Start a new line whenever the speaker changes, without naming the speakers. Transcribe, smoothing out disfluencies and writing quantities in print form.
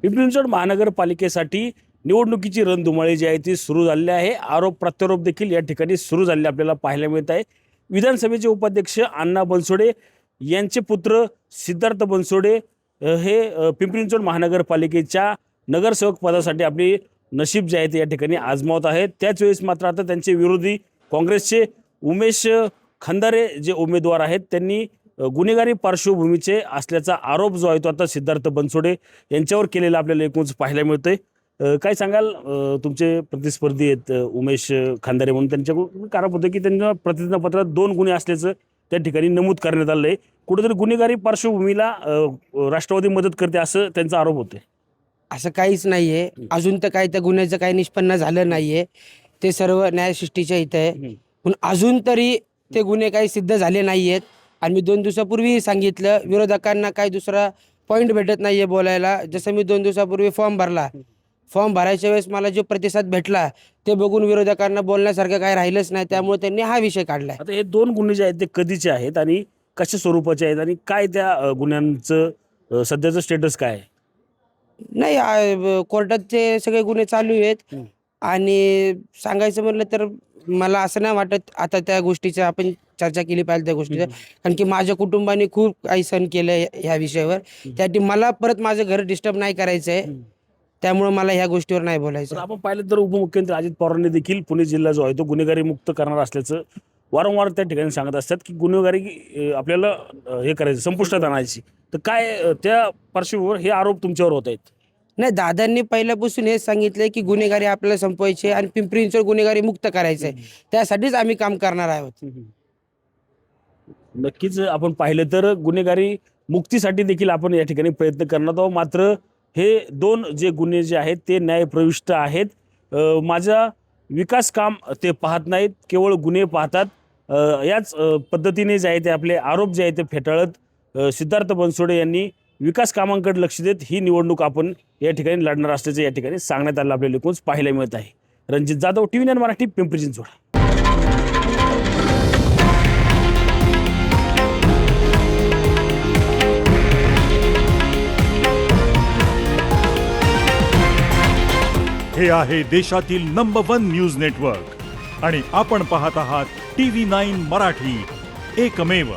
पिंपरी चिंचवड महानगरपालिकेसाठी निवडणुकीची रणधुमाळी जी आहे ती सुरू झालेली आहे। आरोप प्रत्यारोप देखील या ठिकाणी सुरू झालेले आपल्याला पाहायला मिळत आहे। विधानसभेचे उपाध्यक्ष अण्णा बनसोडे यांचे पुत्र सिद्धार्थ बनसोडे हे पिंपरी चिंचवड महानगरपालिकेच्या नगरसेवक पदासाठी आपली नशीब जे आहे ते या ठिकाणी आजमावत आहेत। त्याच वेळेस मात्र आता त्यांचे विरोधी काँग्रेसचे उमेश खंदारे जे उमेदवार आहेत त्यांनी गुन्हेगारी पार्श्वभूमीचे असल्याचा आरोप जो आहे तो आता सिद्धार्थ बनसोडे यांच्यावर केलेला आपल्याला एकूणच पाहायला मिळतोय। काय सांगाल, तुमचे प्रतिस्पर्धी आहेत उमेश खंदारे म्हणून, त्यांच्याकडून कारण होतं की त्यांच्या प्रतिज्ञापत्रात 2 गुन्हे असल्याचं त्या ठिकाणी नमूद करण्यात आलं आहे। कुठेतरी गुन्हेगारी पार्श्वभूमीला राष्ट्रवादी मदत करते असं त्यांचा आरोप होतोय।
असं काहीच नाहीये, अजून तर काही त्या गुन्ह्याचं काही निष्पन्न झालं नाहीये। ते सर्व न्यायशिष्टीच्या इथे आहे, पण अजून तरी ते गुन्हे काही सिद्ध झाले नाहीयेत। आणि मी 2 दिवसापूर्वी सांगितलं, विरोधकांना काही दुसरा पॉईंट भेटत नाहीये बोलायला। जसं मी 2 दिवसापूर्वी फॉर्म भरला, फॉर्म भरायच्या वेळेस मला जो प्रतिसाद भेटला ते बघून विरोधकांना बोलण्यासारखं काही राहिलंच नाही, त्यामुळे त्यांनी हा विषय काढलाय।
आता हे 2 गुन्हे जे आहेत ते कधीचे आहेत आणि कशा स्वरूपाचे आहेत आणि काय त्या गुन्ह्यांचं सध्याचं स्टेटस काय आहे?
नाही, कोर्टात ते सगळे गुन्हे चालू आहेत। आणि सांगायचं म्हणलं तर मला असं नाही वाटत आता त्या गोष्टीचं आपण चर्चा केली पाहिजे त्या गोष्टीचं, कारण की माझ्या कुटुंबाने खूप काही सहन केलं ह्या विषयावर। त्यासाठी मला परत माझं घर डिस्टर्ब नाही करायचं आहे, त्यामुळे मला ह्या गोष्टीवर नाही बोलायचं।
आपण पाहिलं तर उपमुख्यमंत्री अजित पवारांनी देखील पुणे जिल्हा जो आहे तो गुन्हेगारी मुक्त करणार असल्याचं वारंवार त्या ठिकाणी सांगत असतात की गुन्हेगारी आपल्याला हे करायचं, संपुष्टात आणायची। तर काय त्या पार्श्वभूमीवर हे आरोप तुमच्यावर होत आहेत?
नाही, दादांनी पहिल्यापासून हेच सांगितलंय की गुन्हेगारी आपल्याला संपवायची आणि पिंपरी चिंचवड गुन्हेगारी मुक्त करायचं आहे, त्यासाठीच आम्ही काम करणार आहोत।
नक्कीच आपण पाहिलं तर गुन्हेगारी मुक्तीसाठी देखील आपण या ठिकाणी प्रयत्न करणार आहोत। मात्र हे 2 जे गुन्हे जे आहेत ते न्यायप्रविष्ट आहेत। माझा विकास काम ते पाहत नाहीत, केवळ गुन्हे पाहतात। याच पद्धतीने जे आहे ते आपले आरोप जे आहेत ते फेटाळत सिद्धार्थ बनसोडे यांनी विकास कामांकडे लक्ष देत ही निवडणूक आपण या ठिकाणी लढणार असल्याचं या ठिकाणी सांगण्यात आलं आपल्याला एकूणच पाहायला मिळत आहे। रणजित जाधव, TV9 मराठी, पिंपरी चिंचवड।
हे आहे देशातील नंबर 1 न्यूज नेटवर्क आणि आपण पाहत आहात TV9 मराठी, एकमेव।